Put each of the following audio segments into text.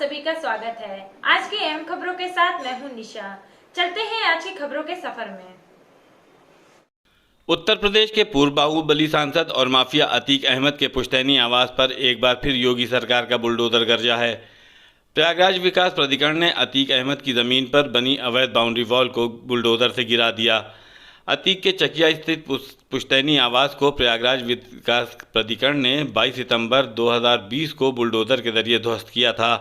सभी का स्वागत है। आज की अहम खबरों के साथ मैं हूं निशा। चलते हैं आज की खबरों के सफर में। उत्तर प्रदेश के पूर्व बाहुबली सांसद और माफिया अतीक अहमद के पुश्तैनी आवास पर एक बार फिर योगी सरकार का बुलडोजर गरजा है। प्रयागराज विकास प्राधिकरण ने अतीक अहमद की ज़मीन पर बनी अवैध बाउंड्री वॉल को बुलडोजर से गिरा दिया। अतीक के चकिया स्थित पुश्तैनी आवास को प्रयागराज विकास प्राधिकरण ने 22 सितंबर 2020 को बुलडोजर के जरिए ध्वस्त किया था,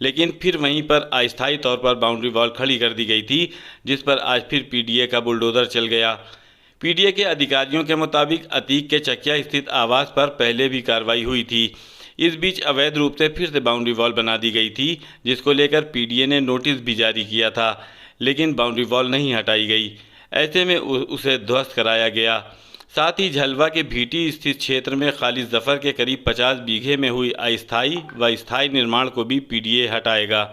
लेकिन फिर वहीं पर अस्थायी तौर पर बाउंड्री वॉल खड़ी कर दी गई थी, जिस पर आज फिर पीडीए का बुलडोजर चल गया। पीडीए के अधिकारियों के मुताबिक अतीक के चकिया स्थित आवास पर पहले भी कार्रवाई हुई थी। इस बीच अवैध रूप से फिर से बाउंड्री वॉल बना दी गई थी, जिसको लेकर पीडीए ने नोटिस भी जारी किया था, लेकिन बाउंड्री वॉल नहीं हटाई गई। ऐसे में उसे ध्वस्त कराया गया। साथ ही झलवा के भीटी स्थित क्षेत्र में खालिद जफर के करीब 50 बीघे में हुई अस्थायी व स्थायी निर्माण को भी पीडीए हटाएगा।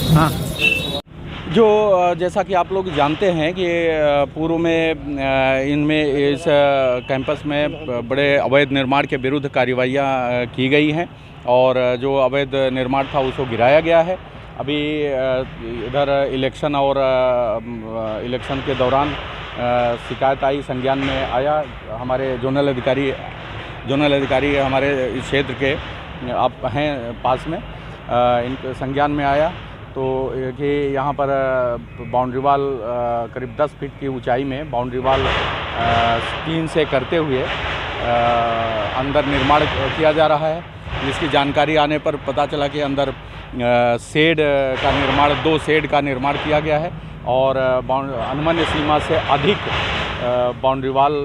हाँ, जैसा कि आप लोग जानते हैं कि पूर्व में इनमें इस कैंपस में बड़े अवैध निर्माण के विरुद्ध कार्रवाइयाँ की गई हैं और जो अवैध निर्माण था उसको गिराया गया है। अभी इधर इलेक्शन और इलेक्शन के दौरान शिकायत आई, संज्ञान में आया। हमारे जोनल अधिकारी हमारे इस क्षेत्र के आप हैं पास में, इनके संज्ञान में आया तो कि यहाँ पर बाउंड्री वॉल करीब 10 फीट की ऊंचाई में बाउंड्री वॉल 3 से करते हुए अंदर निर्माण किया जा रहा है। जिसकी जानकारी आने पर पता चला कि अंदर शेड का निर्माण 2 शेड का निर्माण किया गया है और अनुमन्य सीमा से अधिक बाउंड्री वॉल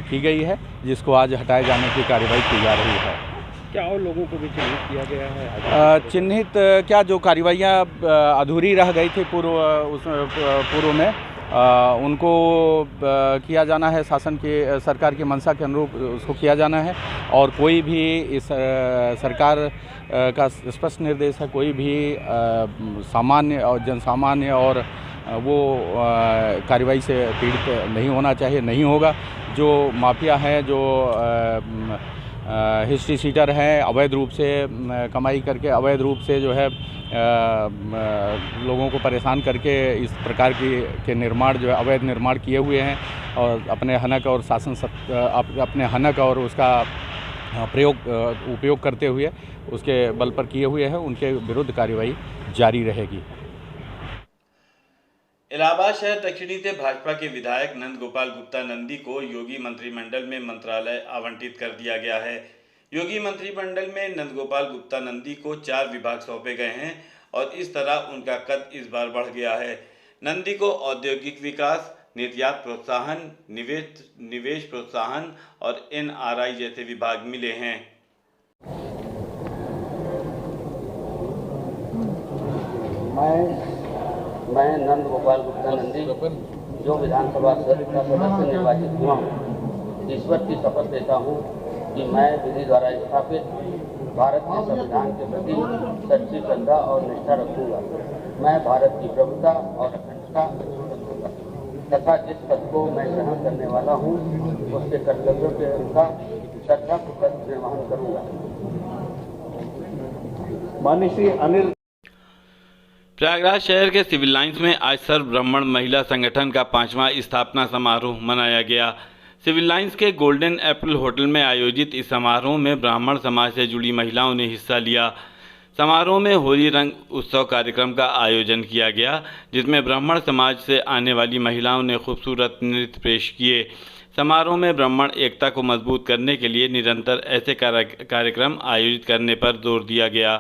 की गई है, जिसको आज हटाए जाने की कार्रवाई की जा रही है। क्या और लोगों को भी चिन्हित किया गया है? चिन्हित क्या, जो कार्रवाइयाँ अधूरी रह गई थी पूर्व में उनको किया जाना है। शासन की सरकार की मंशा के अनुरूप उसको किया जाना है और कोई भी इस सरकार का स्पष्ट निर्देश है, कोई भी सामान्य और जनसामान्य और वो कार्रवाई से पीड़ित नहीं होना चाहिए, नहीं होगा। जो माफिया है, जो हिस्ट्री सीटर हैं, अवैध रूप से कमाई करके अवैध रूप से जो है लोगों को परेशान करके इस प्रकार के निर्माण जो है अवैध निर्माण किए हुए हैं और अपने हनक और अपने हनक और उसका उपयोग करते हुए उसके बल पर किए हुए हैं, उनके विरुद्ध कार्रवाई जारी रहेगी। इलाहाबाद शहर दक्षिणी से भाजपा के विधायक नंद गोपाल गुप्ता नंदी को योगी मंत्रिमंडल में मंत्रालय आवंटित कर दिया गया है। योगी मंत्रिमंडल में नंद गोपाल गुप्ता नंदी को 4 विभाग सौंपे गए हैं और इस तरह उनका कद इस बार बढ़ गया है। नंदी को औद्योगिक विकास, निर्यात प्रोत्साहन, निवेश प्रोत्साहन और NRI जैसे विभाग मिले हैं। मैं नंद गोपाल गुप्ता नंदी जो विधानसभा का सदस्य निर्वाचित हुआ हूँ, ईश्वर की शपथ लेता हूँ कि मैं विधि द्वारा स्थापित भारत के संविधान के प्रति सच्ची श्रद्धा और निष्ठा रखूंगा। मैं भारत की प्रभुता और अखंडता रखूंगा तथा जिस पद को मैं ग्रहण करने वाला हूँ उसके कर्तव्यों के अनुसार श्रद्धापूर्वक निर्वहन करूंगा। माननीय श्री अनिल। प्रयागराज शहर के सिविल लाइंस में आज सर्व ब्राह्मण महिला संगठन का 5वां स्थापना समारोह मनाया गया। सिविल लाइंस के गोल्डन एप्पल होटल में आयोजित इस समारोह में ब्राह्मण समाज से जुड़ी महिलाओं ने हिस्सा लिया। समारोह में होली रंग उत्सव कार्यक्रम का आयोजन किया गया, जिसमें ब्राह्मण समाज से आने वाली महिलाओं ने खूबसूरत नृत्य पेश किए। समारोह में ब्राह्मण एकता को मजबूत करने के लिए निरंतर ऐसे कार्यक्रम आयोजित करने पर जोर दिया गया।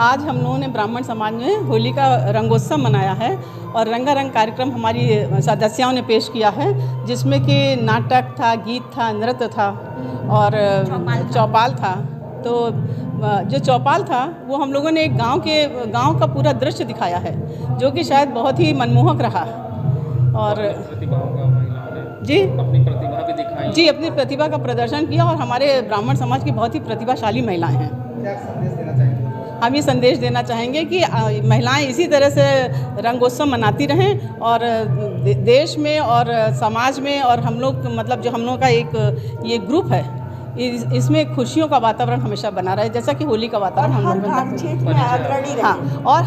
आज हम लोगों ने ब्राह्मण समाज में होली का रंगोत्सव मनाया है और रंगारंग कार्यक्रम हमारी सदस्यों ने पेश किया है, जिसमें कि नाटक था, गीत था, नृत्य था और चौपाल था। तो जो चौपाल था वो हम लोगों ने एक गांव का पूरा दृश्य दिखाया है, जो कि शायद बहुत ही मनमोहक रहा। और जी अपनी प्रतिभा का प्रदर्शन किया और हमारे ब्राह्मण समाज की बहुत ही प्रतिभाशाली महिलाएं हैं। हम ये संदेश देना चाहेंगे कि महिलाएं इसी तरह से रंगोत्सव मनाती रहें और देश में और समाज में और हम लोग मतलब जो हम लोगों का एक ये ग्रुप है, इसमें खुशियों का वातावरण हमेशा बना रहे, जैसा कि होली का वातावरण हम लोग हाँ, और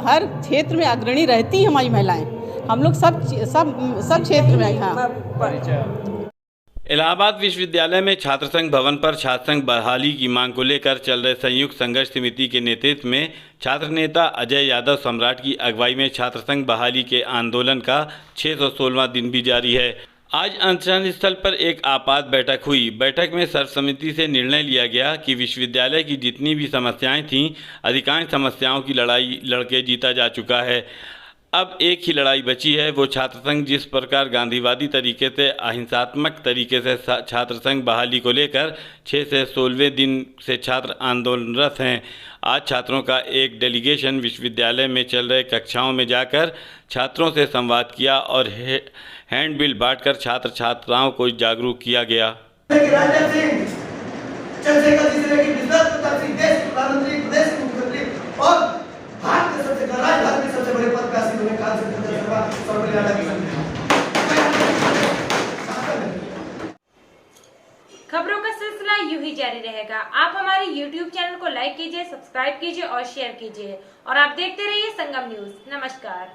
हर क्षेत्र में अग्रणी रहती हैं हमारी महिलाएं। हम लोग सब क्षेत्र में हाँ। इलाहाबाद विश्वविद्यालय में छात्र संघ भवन पर छात्र संघ बहाली की मांग को लेकर चल रहे संयुक्त संघर्ष समिति के नेतृत्व में छात्र नेता अजय यादव सम्राट की अगुवाई में छात्र संघ बहाली के आंदोलन का 616वां दिन भी जारी है। आज अनशन स्थल पर एक आपात बैठक हुई। बैठक में सर्वसम्मति से निर्णय लिया गया कि विश्वविद्यालय की जितनी भी समस्याएं थीं, अधिकांश समस्याओं की लड़ाई लड़के जीता जा चुका है। अब एक ही लड़ाई बची है, वो छात्र संघ जिस प्रकार गांधीवादी तरीके से अहिंसात्मक तरीके से छात्र संघ बहाली को लेकर 6 से 16वें दिन से छात्र आंदोलनरत हैं। आज छात्रों का एक डेलीगेशन विश्वविद्यालय में चल रहे कक्षाओं में जाकर छात्रों से संवाद किया और हैंडबिल बांटकर छात्र छात्राओं को जागरूक किया गया। खबरों का सिलसिला यूं ही जारी रहेगा। आप हमारे YouTube चैनल को लाइक कीजिए, सब्सक्राइब कीजिए और शेयर कीजिए और आप देखते रहिए संगम न्यूज। नमस्कार।